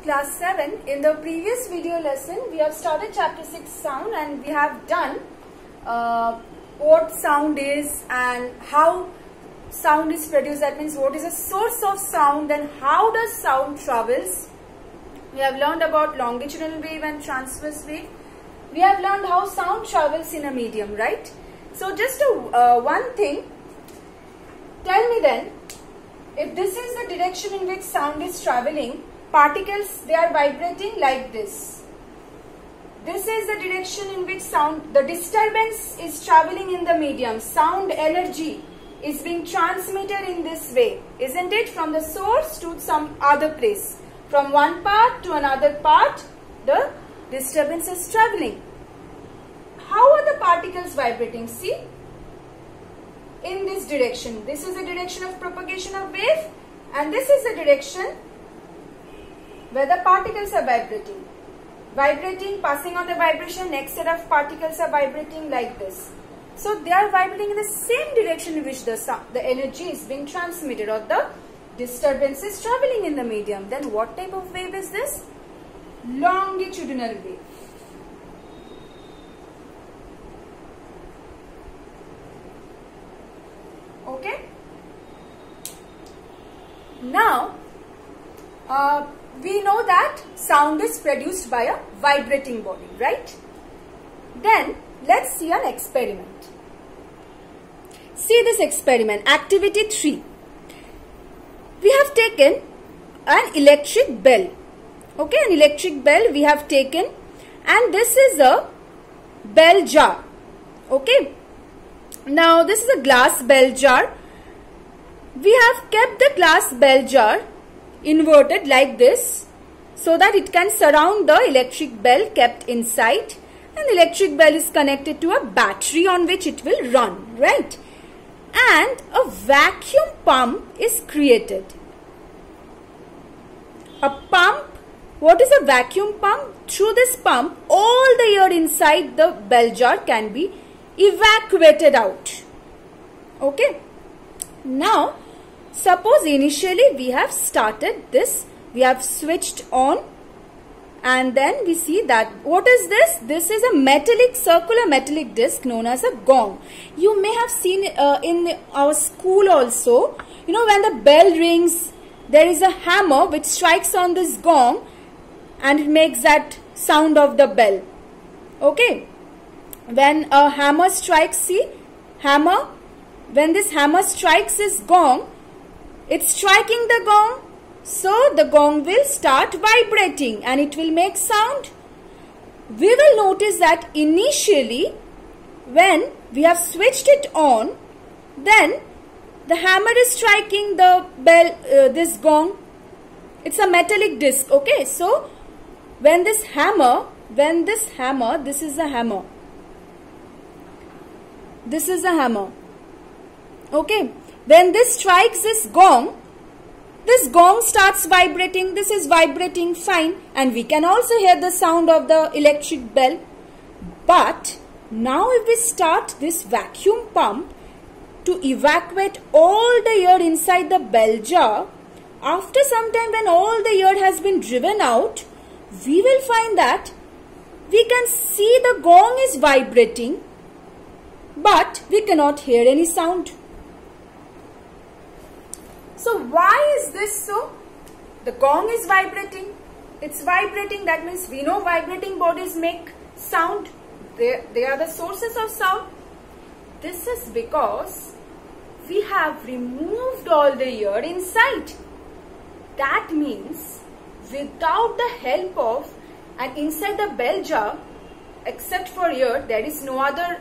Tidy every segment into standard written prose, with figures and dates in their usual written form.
class 7. In the previous video lesson, we have started chapter 6 sound, and we have done what sound is and how sound is produced. That means what is the source of sound and how does sound travels. We have learned about longitudinal wave and transverse wave. We have learned how sound travels in a medium, right? So just one thing, tell me then, if this is the direction in which sound is traveling, particles, they are vibrating like this. This is the direction in which sound, the disturbance is traveling in the medium. Sound energy is being transmitted in this way, isn't it? From the source to some other place. From one part to another part, the disturbance is traveling. How are the particles vibrating? See, in this direction. This is the direction of propagation of wave, and this is the direction where the particles are vibrating. Vibrating, passing on the vibration, next set of particles are vibrating like this. So they are vibrating in the same direction in which the energy is being transmitted, or the disturbance is traveling in the medium. Then what type of wave is this? Longitudinal wave. Okay. Now, we know that sound is produced by a vibrating body, right? Then, let's see an experiment. See this experiment, activity 3. We have taken an electric bell. Okay, an electric bell we have taken, and this is a bell jar. Okay. Now, this is a glass bell jar. We have kept the glass bell jar inverted like this so that it can surround the electric bell kept inside, and the electric bell is connected to a battery on which it will run, right? And a vacuum pump is created. A pump, what is a vacuum pump? Through this pump, all the air inside the bell jar can be evacuated out. Okay. Now, suppose initially we have started this, we have switched on, and then we see that, what is this? This is a metallic, circular metallic disc known as a gong. You may have seen in our school also, you know, when the bell rings, there is a hammer which strikes on this gong and it makes that sound of the bell. Okay. When a hammer strikes, see, hammer, when this hammer strikes this gong, it's striking the gong, so the gong will start vibrating and it will make sound. We will notice that initially when we have switched it on, then the hammer is striking the bell, this gong. It's a metallic disc, okay. So when this hammer, this is a hammer. This is a hammer. Okay. When this strikes this gong starts vibrating. This is vibrating fine, and we can also hear the sound of the electric bell. But now if we start this vacuum pump to evacuate all the air inside the bell jar, after some time when all the air has been driven out, we will find that we can see the gong is vibrating, but we cannot hear any sound. So why is this so? The gong is vibrating. It's vibrating. That means we know vibrating bodies make sound. They are the sources of sound. This is because we have removed all the air inside. That means without the help of, and inside the bell jar, except for air, there is no other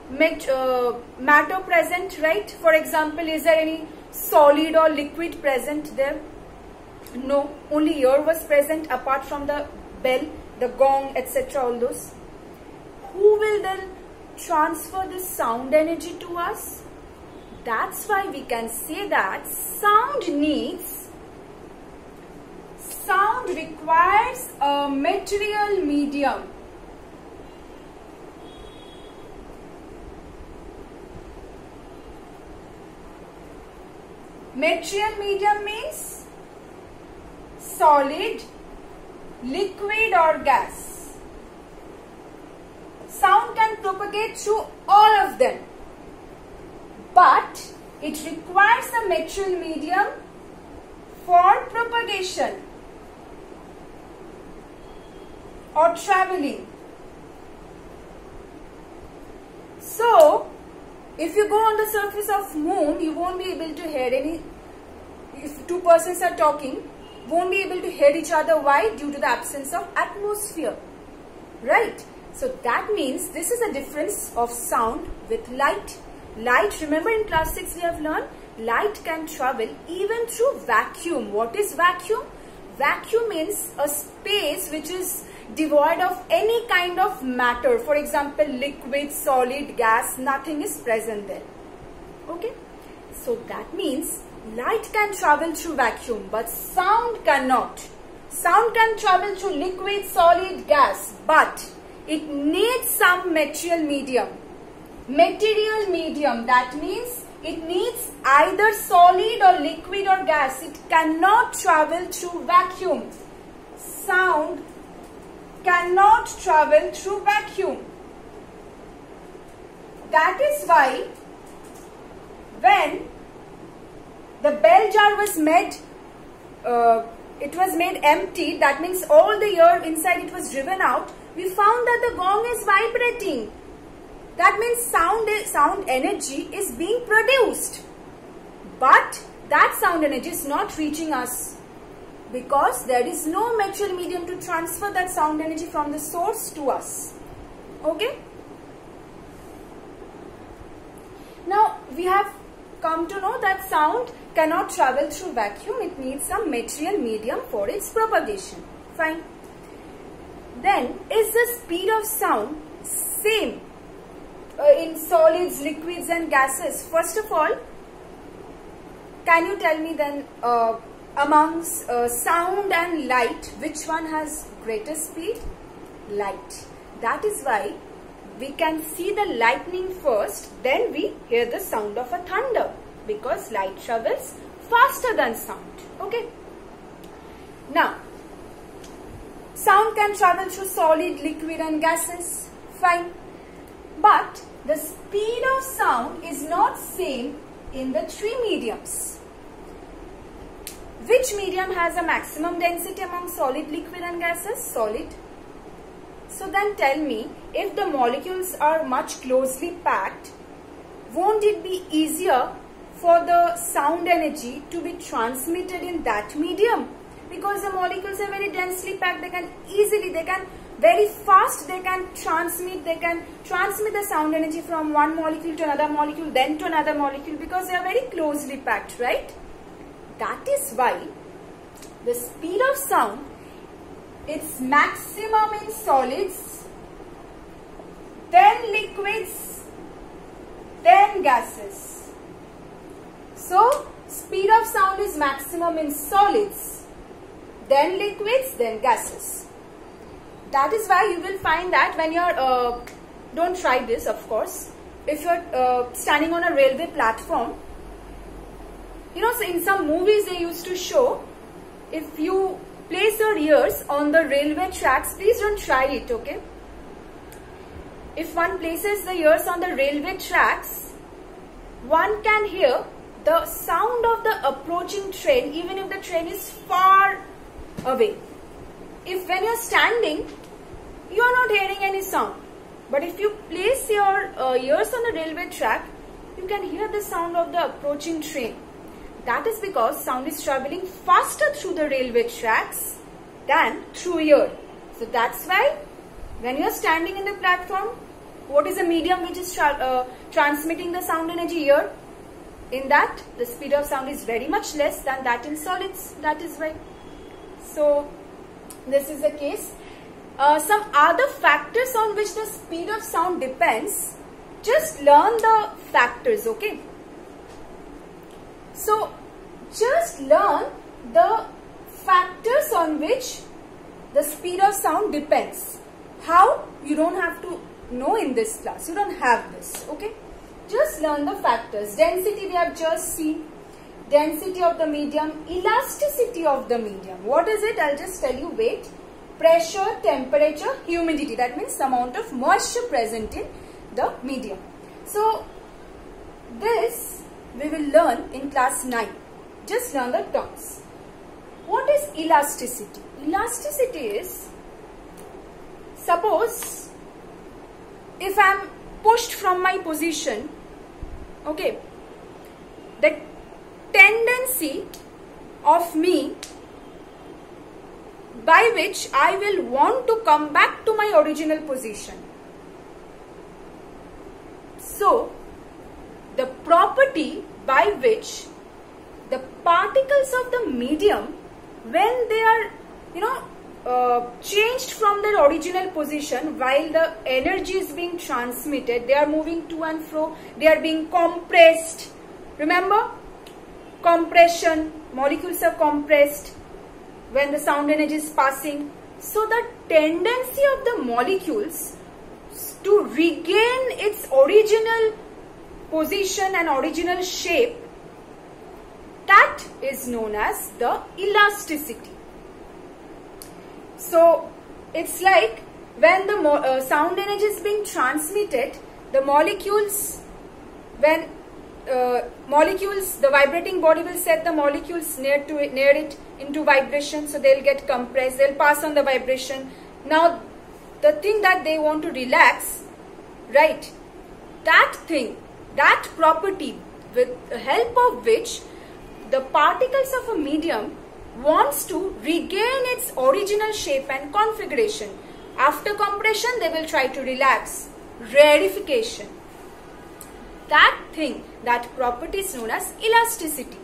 matter present, right? For example, is there any solid or liquid present there? No, only air was present apart from the bell, the gong, etc. all those. Who will then transfer this sound energy to us? That's why we can say that sound requires a material medium. Material medium means solid, liquid or gas. Sound can propagate through all of them, but it requires a material medium for propagation or traveling. So, if you go on the surface of moon, you won't be able to hear any, if two persons are talking, won't be able to hear each other. Why? Due to the absence of atmosphere, right? So that means this is a difference of sound with light. Light, remember in class 6 we have learned, light can travel even through vacuum. What is vacuum? Vacuum means a space which is devoid of any kind of matter. For example, liquid, solid, gas, nothing is present there. Okay? So that means light can travel through vacuum, but sound cannot. Sound can travel through liquid, solid, gas, but it needs some material medium. Material medium, that means it needs either solid or liquid or gas. It cannot travel through vacuum. Sound cannot travel through vacuum. That is why when the bell jar was made, it was made empty, that means all the air inside it was driven out, we found that the gong is vibrating. That means sound energy is being produced. But that sound energy is not reaching us because there is no material medium to transfer that sound energy from the source to us. Okay? Now we have come to know that sound cannot travel through vacuum. It needs some material medium for its propagation. Fine. Then, is the speed of sound same in solids, liquids and gases? First of all, can you tell me then amongst sound and light, which one has greater speed? Light. That is why we can see the lightning first, then we hear the sound of a thunder, because light travels faster than sound. Okay. Now, sound can travel through solid, liquid and gases. Fine. But the speed of sound is not same in the three mediums. Which medium has a maximum density among solid, liquid and gases? Solid. So then tell me, if the molecules are much closely packed, won't it be easier for the sound energy to be transmitted in that medium? Because the molecules are very densely packed, they can very fast transmit the sound energy from one molecule to another molecule, then to another molecule, because they are very closely packed, right? That is why the speed of sound, it's maximum in solids, then liquids, then gases. So, speed of sound is maximum in solids, then liquids, then gases. That is why you will find that when you're, don't try this of course, if you're standing on a railway platform, you know, so in some movies they used to show, if you place your ears on the railway tracks, please don't try it, okay? If one places the ears on the railway tracks, one can hear the sound of the approaching train even if the train is far away. If when you're standing, you are not hearing any sound. But if you place your ears on the railway track, you can hear the sound of the approaching train. That is because sound is traveling faster through the railway tracks than through ear. So that's why when you are standing in the platform, what is the medium which is transmitting the sound energy? Ear. In that, the speed of sound is very much less than that in solids. That is why. So this is the case. Some other factors on which the speed of sound depends, just learn the factors, okay? So just learn the factors on which the speed of sound depends. How? You don't have to know in this class. You don't have this, okay? Just learn the factors. Density we have just seen. Density of the medium, elasticity of the medium. What is it? I'll just tell you, wait. pressure, temperature, humidity. That means the amount of moisture present in the medium. So this we will learn in class 9. Just learn the terms. What is elasticity? Elasticity is, suppose if I am pushed from my position, okay, the tendency of me by which I will want to come back to my original position. So, the property by which the particles of the medium, when they are changed from their original position, while the energy is being transmitted, they are moving to and fro, they are being compressed. Remember, compression, molecules are compressed when the sound energy is passing. So the tendency of the molecules to regain its original position and original shape, that is known as the elasticity. So it's like when the sound energy is being transmitted, the molecules, when the vibrating body will set the molecules near it into vibration, so they'll get compressed, they'll pass on the vibration. Now the thing that they want to relax, right, that thing, that property with the help of which the particles of a medium wants to regain its original shape and configuration. After compression, they will try to relax. Rarefication. That thing, that property is known as elasticity.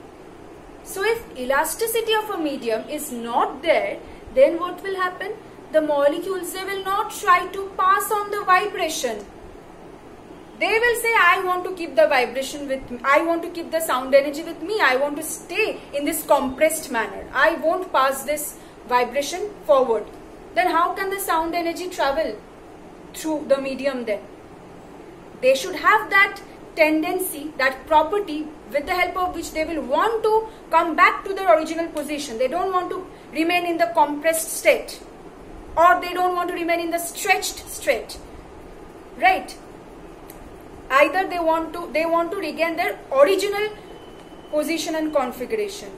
So if elasticity of a medium is not there, then what will happen? The molecules, they will not try to pass on the vibration. They will say, I want to keep the vibration with me, I want to keep the sound energy with me, I want to stay in this compressed manner, I won't pass this vibration forward. Then how can the sound energy travel through the medium then? They should have that tendency, that property, with the help of which they will want to come back to their original position. They don't want to remain in the compressed state, or they don't want to remain in the stretched state, right? Either they want to regain their original position and configuration.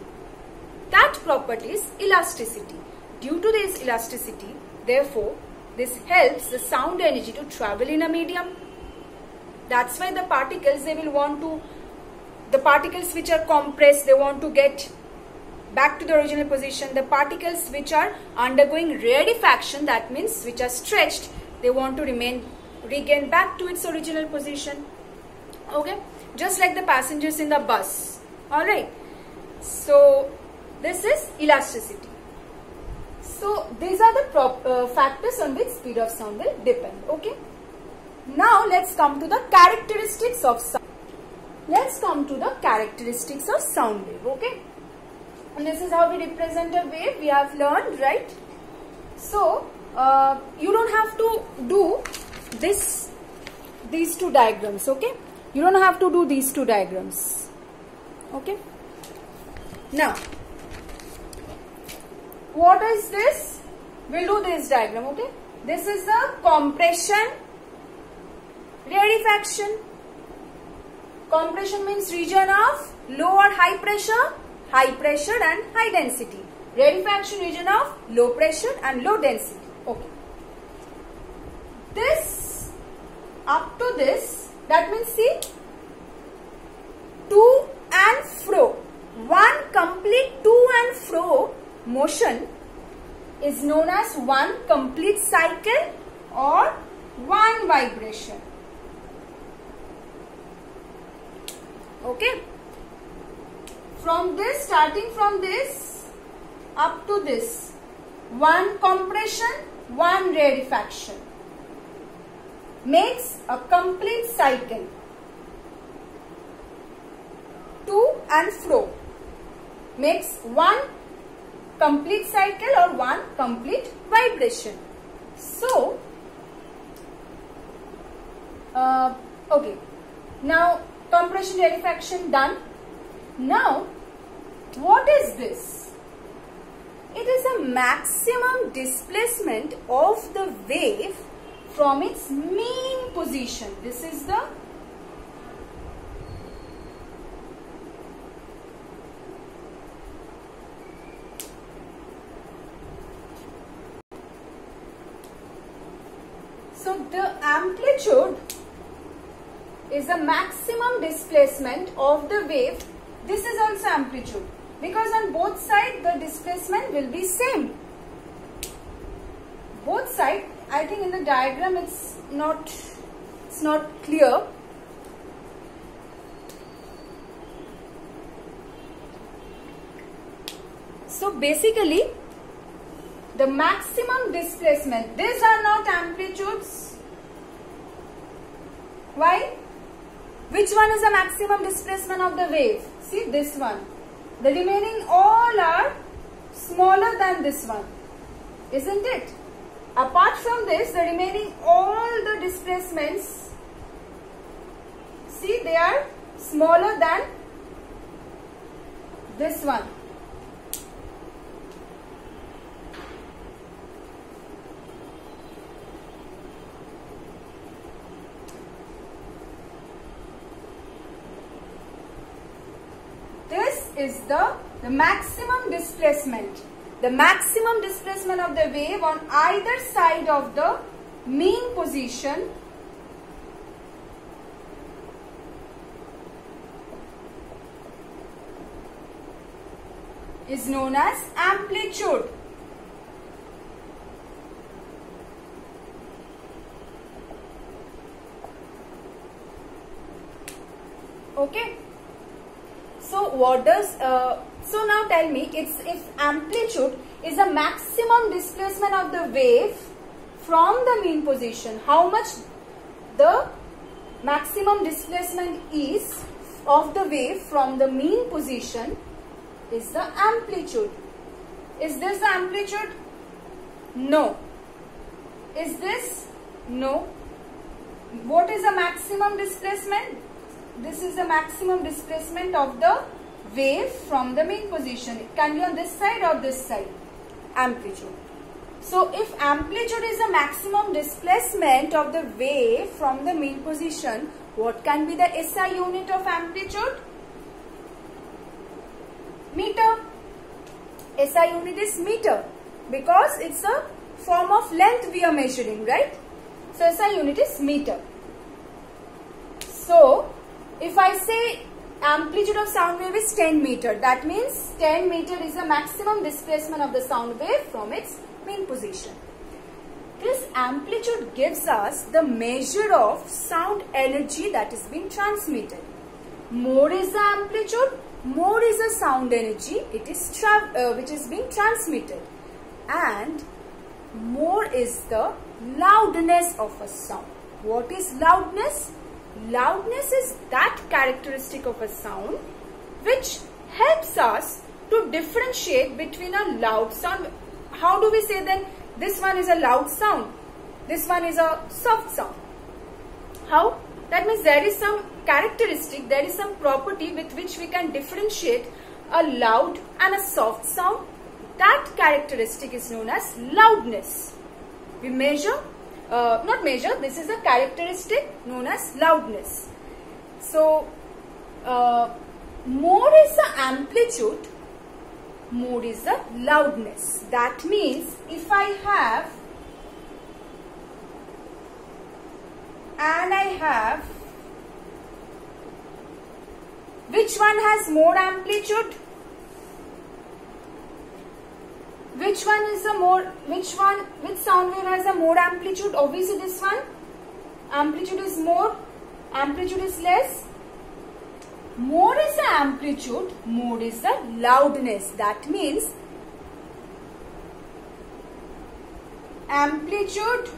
That property is elasticity. Due to this elasticity, therefore, this helps the sound energy to travel in a medium. That's why the particles, they will want to, the particles which are compressed, they want to get back to the original position. The particles which are undergoing rarefaction, that means which are stretched, they want to regain back to its original position. Okay, just like the passengers in the bus. All right, so this is elasticity. So these are the factors on which speed of sound will depend. Okay, now let's come to the characteristics of sound. Let's come to the characteristics of sound wave. Okay, and this is how we represent a wave. We have learned, right? So you don't have to do these two diagrams. Okay, you don't have to do these two diagrams. Okay, now what is this? We'll do this diagram. Okay, this is the compression, rarefaction. Compression means region of low or high pressure and high density. Rarefaction, region of low pressure and low density. Okay, this up to this, that means see, to and fro, one complete to and fro motion is known as one complete cycle or one vibration. Okay, from this, starting from this up to this, one compression, one rarefaction makes a complete cycle. To and fro makes one complete cycle or one complete vibration. So, okay, now compression, rarefaction done. Now, what is this? It is a maximum displacement of the wave from its mean position. This is the amplitude is the maximum displacement of the wave. This is also amplitude, because on both sides the displacement will be same. Both sides, I think in the diagram it's not clear. So basically the maximum displacement, these are not amplitudes. Why? Which one is the maximum displacement of the wave? See this one. The remaining all are smaller than this one, isn't it? Apart from this, the remaining all the displacements, see, they are smaller than this one. This is the maximum displacement. The maximum displacement of the wave on either side of the mean position is known as amplitude. Okay. So what does so now tell me, if amplitude is a maximum displacement of the wave from the mean position, how much the maximum displacement is of the wave from the mean position is the amplitude. Is this the amplitude? No. Is this? No. What is the maximum displacement? This is the maximum displacement of the wave from the mean position. It can be on this side or this side. Amplitude. So if amplitude is the maximum displacement of the wave from the mean position, what can be the SI unit of amplitude? Meter. SI unit is meter, because it's a form of length we are measuring, right? So SI unit is meter. So if I say amplitude of sound wave is 10 meter, that means 10 meter is the maximum displacement of the sound wave from its mean position. This amplitude gives us the measure of sound energy that is being transmitted. More is the amplitude, more is the sound energy it is which is being transmitted, and more is the loudness of a sound. What is loudness? Loudness is that characteristic of a sound which helps us to differentiate between a loud sound. How do we say then this one is a loud sound, this one is a soft sound? How? That means there is some characteristic, there is some property with which we can differentiate a loud and a soft sound. That characteristic is known as loudness. We measure, not measure, this is a characteristic known as loudness. So, more is the amplitude, more is the loudness. That means if I have and I have, which one has more amplitude? Which one is the more, which sound wave has a more amplitude? Obviously this one. Amplitude is more, amplitude is less. More is the amplitude, more is the loudness. That means amplitude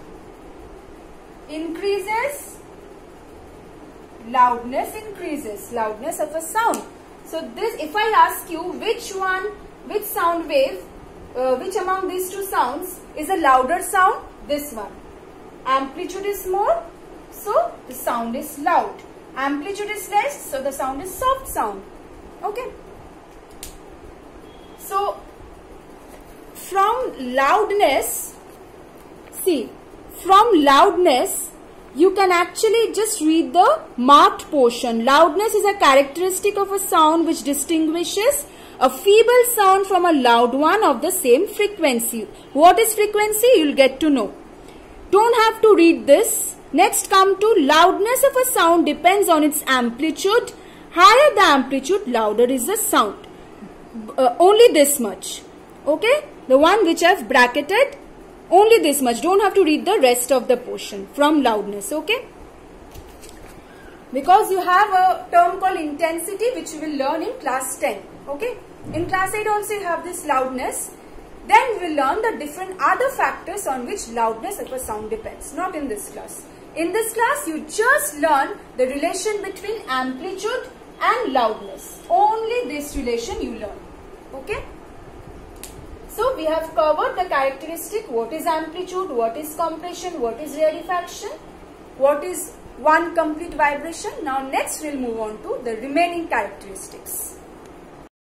increases, loudness increases, loudness of a sound. So this, if I ask you which sound wave, which among these two sounds is a louder sound? This one. Amplitude is more, so the sound is loud. Amplitude is less, so the sound is soft sound. Okay. So from loudness, see, from loudness, you can actually just read the marked portion. Loudness is a characteristic of a sound which distinguishes a feeble sound from a loud one of the same frequency. What is frequency? You'll get to know. Don't have to read this. Next, come to loudness of a sound depends on its amplitude. Higher the amplitude, louder is the sound. Only this much. Okay? The one which I've bracketed, only this much. Don't have to read the rest of the portion from loudness. Okay? Because you have a term called intensity which you will learn in class 10. Okay? In class 8 also you have this loudness. Then we will learn the different other factors on which loudness of a sound depends. Not in this class. In this class you just learn the relation between amplitude and loudness. Only this relation you learn. Okay? So we have covered the characteristic. What is amplitude? What is compression? What is rarefaction? What is one complete vibration? Now next we will move on to the remaining characteristics.